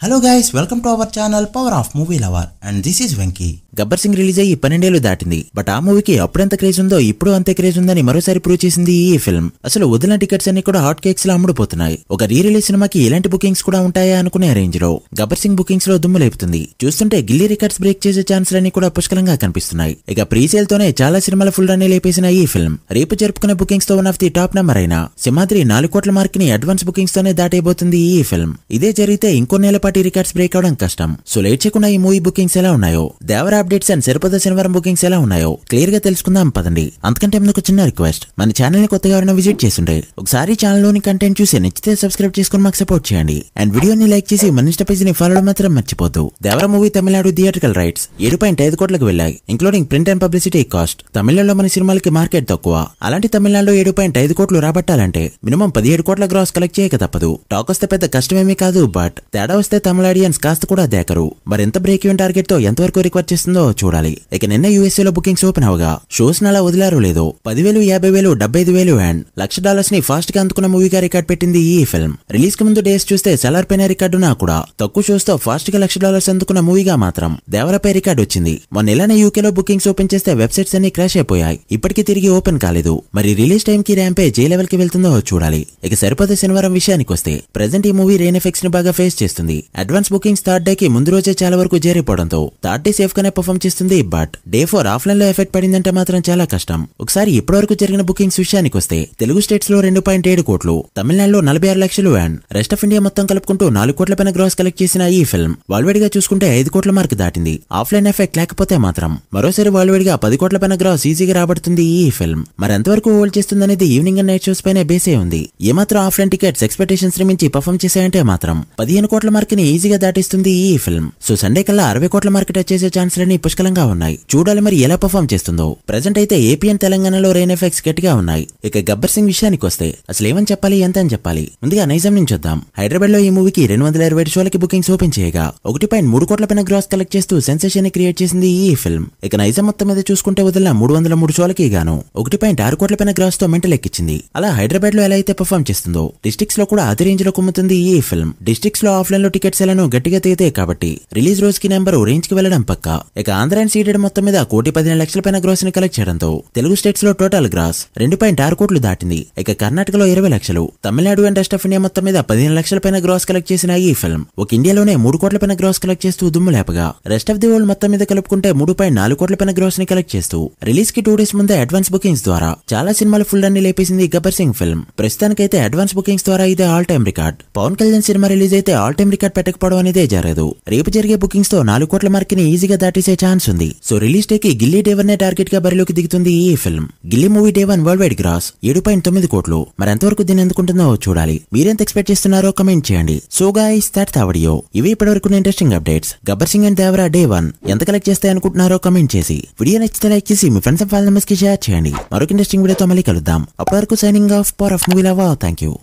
Hello guys, welcome to our channel power of movie lover and this is Venky. Gabbar Singh release అయ్యి 12 ఏళ్లు దాటింది. But ఆ మూవీకి అప్పుడెంత క్రేజ్ ఉందో ఇప్పుడు అంతే క్రేజ్ ఉందని మరోసారి ప్రూవ్ చేసింది ఈ ఫిల్మ్. అసలు వదిలిన టికెట్స్ అన్ని కూడా హాట్ కేక్స్ లా అమ్ముడుపోతున్నాయి. ఒక రీ రిలీజ్ సినిమాకి ఇలాంటి బుకింగ్స్ కూడా ఉంటాయా అనుకునే రేంజ్ లో గబ్బర్ సింగ్ బుకింగ్స్ లో దుమ్ము లేపుతుంది. చూస్తుంటే గిల్లీ రికార్డ్స్ బ్రేక్ చేసే ఛాన్స్లన్నీ కూడా పుష్కలంగా కనిపిస్తున్నాయి. ఇక ప్రీ సేల్ తోనే చాలా సినిమాల ఫుల్ రన్ లేపేసిన ఈ ఫిల్మ్ రేపు జరుపుకునే బుకింగ్స్ తో one of the top number అయిన సింహాద్రి 4 కోట్ల మార్క్ ని అడ్వాన్స్ బుకింగ్స్ తోనే దాటైపోతుంది ఈ ఫిల్మ్. ఇదే జరిగితే ఇంకో నెలపాటి రికార్డ్స్ బ్రేక్ అవడం కష్టం. సో లేట్ చేయకుండా ఈ మూవీ బుకింగ్స్ ఎలా ఉన్నాయో, దేవర అప్డేట్స్ అండ్ సరిపద శనివారం బుకింగ్స్ ఎలా ఉన్నాయో క్లియర్ గా తెలుసుకుందాం పదండి. అంతకంటే ముందుకు చిన్న రిక్వెస్ట్, మన ఛానల్ ని కొత్తగా ఎవరైనా విజిట్ చేస్తుంటే ఒకసారి ఛానల్ లోని కంటెంట్ చూసి నచ్చితే సబ్స్క్రైబ్ చేసుకుని మాకు సపోర్ట్ చేయండి. అండ్ వీడియోని లైక్ చేసి మన ఇన్స్టా పేజ్ ని ఫాలో మాత్రం మర్చిపోద్దు. దేవర మూవీ తమిళనాడు థియేట్రికల్ రైట్స్ 7.5 కోట్లకు వెళ్ళాయి, including print and publicity cost. తమిళనాడులో మన సినిమాలకి మార్కెట్ తక్కువ. అలాంటి తమిళనాడులో 7.5 కోట్లు రాబట్టాలంటే మినిమం 17 కోట్ల గ్రాస్ కలెక్ట్ చేయక తప్పదు. టాక్ వస్తే పెద్ద కష్టమేమీ కాదు, బట్ తేడా వస్తే తమిళ ఆడియన్స్ కాస్త కూడా దేకరు. మరింత బ్రేక్ ఈవెన్ టార్గెట్ తో ఎంతవరకు రిక్వైర్ చేస్తుందో చూడాలి. ఇక నిన్న యూఎస్ఏ లో బుకింగ్స్ ఓపెన్ అవగా షోస్ నలా వదిలారో లేదో 10,000, 50,000, 75,000 అండ్ $1,00,000 ని ఫాస్ట్ గా అందుకున్న మూవీగా రికార్డ్ పెట్టింది ఈ ఫిల్మ్. రిలీజ్ కి ముందు డేస్ చూస్తే సెలార్ పైన రికార్డునా కూడా తక్కువ షోస్ తో ఫాస్ట్ గా $1,00,000 అందుకున్న మూవీగా మాత్రం దేవరపై రికార్డు వచ్చింది. మొన్న ఇలానే యూకే లో బుకింగ్స్ ఓపెన్ చేస్తే వెబ్సైట్స్ అన్ని క్రాష్ అయిపోయాయి. ఇప్పటికీ తిరిగి ఓపెన్ కాలేదు. మరి రిలీజ్ టైం కి ర్యాంపే ఏ లెవెల్ కి వెళ్తుందో చూడాలి. ఇక సరిపద శనివారం విషయానికి వస్తే ప్రెజెంట్ ఈ మూవీ రెయిన్ ఎఫెక్ట్స్ ని బాగా ఫేస్ చేస్తుంది. అడ్వాన్స్ బుకింగ్స్ థర్డ్ డే కి ముందు రోజే చాలా వరకు చేరిపోవడంతో థర్డ్ డే సేఫ్ గానే పర్ఫామ్ చేస్తుంది. బట్ డే 4 ఆఫ్లైన్ లో ఎఫెక్ట్ పడిందంటే మాత్రం చాలా కష్టం. ఒకసారి ఇప్పటివరకు జరిగిన బుకింగ్స్ విషయానికి వస్తే తెలుగు స్టేట్స్ లో 2.7 కోట్లు, తమిళనాడులో 46 లక్షలు అండ్ రెస్ట్ ఆఫ్ ఇండియా మొత్తం కలుపుకుంటూ 4 కోట్ల పైన గ్రాస్ కలెక్ట్ చేసిన ఈ ఫిల్మ్ వరల్డ్ గా చూసుకుంటే 5 కోట్ల మార్క్ దాటింది. ఆఫ్లైన్ ఎఫెక్ట్ లేకపోతే మాత్రం మరోసారి వరల్డ్ గా 10 కోట్ల పైన గ్రాస్ ఈజీగా రాబడుతుంది ఈ ఫిల్మ్. మరి ఎంతవరకు హోల్డ్ చేస్తుందనేది ఈవినింగ్ అండ్ నైట్ షోస్ పైన బేసే ఉంది. ఏమాత్రం ఆఫ్లైన్ టికెట్స్ ఎక్స్పెక్టేషన్స్ ని మించి పర్ఫామ్ చేశాయంటే మాత్రం 15 కోట్ల మార్క్ ని ఈజీగా దాటిస్తుంది ఈ ఫిల్మ్. సో సండే కల్లా 60 కోట్ల మార్కెట్ టచ్ చేసే ఛాన్స్లన్నీ పుష్కలంగా ఉన్నాయి. చూడాలి మరి ఎలా పర్ఫామ్ చేస్తుందో. ప్రెజెంట్ అయితే ఏపీ అండ్ తెలంగాణలో రెయిన్ ఎఫెక్ట్స్ గట్టిగా ఉన్నాయి. ఇక గబ్బర్ సింగ్ విషయానికి వస్తే అసలు ఏమని చెప్పాలి, ఎంత అని చెప్పాలి. ముందుగా నైజాం నుంచి వద్దాం. హైదరాబాద్ లో ఈ మూవీకి 227 షోలకి బుకింగ్స్ ఓపెన్ చేయగా 1.3 కోట్ల పైన గ్రాస్ కలెక్ట్ చేస్తూ సెన్సేషన్ ని క్రియేట్ చేసింది ఈ ఫిల్మ్. ఇక నైజాం మొత్తం మీద చూసుకుంటే వదిలిన 303 షోలకి గాను 1.6 కోట్ల పైన గ్రాస్ తో మెంటల్ ఎక్కించింది. అలా హైదరాబాద్ లో ఎలా అయితే పర్ఫామ్ చేస్తుందో డిస్ట్రిక్ట్స్ లో కూడా అదే రేంజ్ లో కుమ్ముతుంది ఈ ఫిల్మ్. డిస్ట్రిక్ట్స్ లో ఆఫ్లైన్ లో టికెట్స్ ఎలానో గట్టిగా తీతే కాబట్టి రిలీజ్ రోజుకి నెంబర్ రేంజ్ కి వెళ్లడం పక్కా. ఇక ఆంధ్ర అండ్ సీడెడ్ మొత్తం మీద 1,15,00,000 పైన గ్రాస్ ని కలెక్ట్ చేయడంతో తెలుగు స్టేట్స్ లో టోటల్ గ్రాస్ 2.6 కోట్లు దాటింది. ఇక కర్ణాటకలో 20 లక్షలు, Tamil Nadu and rest of India మొత్తం మీద 15 లక్షల పైన గ్రాస్ కలెక్ట్ చేసిన ఈ ఫిల్మ్ ఒక ఇండియాలోనే 3 కోట్ల పైన గ్రాస్ కలెక్ట్ చేస్తూ దుమ్ము లేపగా రెస్ట్ ఆఫ్ ది వరల్డ్ మొత్తం మీద కలుపుకుంటే 3.4 కోట్ల పైన గ్రాస్ ని కలెక్ట్ చేస్తూ రిలీజ్ కి 2 డేస్ ముందే అడ్వాన్స్ బుకింగ్స్ ద్వారా చాలా సినిమాలు ఫుల్ రన్ లేపేసింది గబ్బర్ సింగ్ ఫిల్మ్. ప్రస్తుతానికైతే అడ్వాన్స్ బుకింగ్స్ ద్వారా ఇదే all time record. Pawan Kalyan సినిమా రిలీజ్ అయితే ఆల్ టైమ్ రికార్డ్ పెట్టకపోవడం అనేదే జరగదు. రేపు జరిగే బుకింగ్స్ తో 4 కోట్ల మార్క్ ని ఈజీగా దాటేసే ఛాన్స్ ఉంది. సో రిలీజ్ డే కి గిల్లీ డే 1 టార్గెట్ గా బరిలోకి దిగుతుంది ఈ ఫిల్మ్. Ghilli movie day 1 world wide gross 7.9 కోట్లు. మరి ఎంతవరకు దీన్ని ఎందుకుంటుందో చూడాలి. మీరెంత ఎక్స్పెక్ట్ చేస్తున్నారో కమెంట్ చేయండి. So guys, that's the video. ఇవి ఇప్పటివరకు interesting updates. Gabbar Singh and Devara day 1 ఎంత కలెక్ట్ చేస్తాయి అనుకుంటున్నారో కమెంట్ చేసి వీడియో నచ్చితే లైక్ చేసి మీ ఫ్రెండ్స్ అండ్ ఫ్యామిలీ మెంబర్స్ కి షేర్ చేయండి. మరొక ఇంట్రెస్టింగ్ వీడియోతో మళ్ళీ కలుద్దాం. అప్పటి వరకు signing off power of movie lover. Thank you.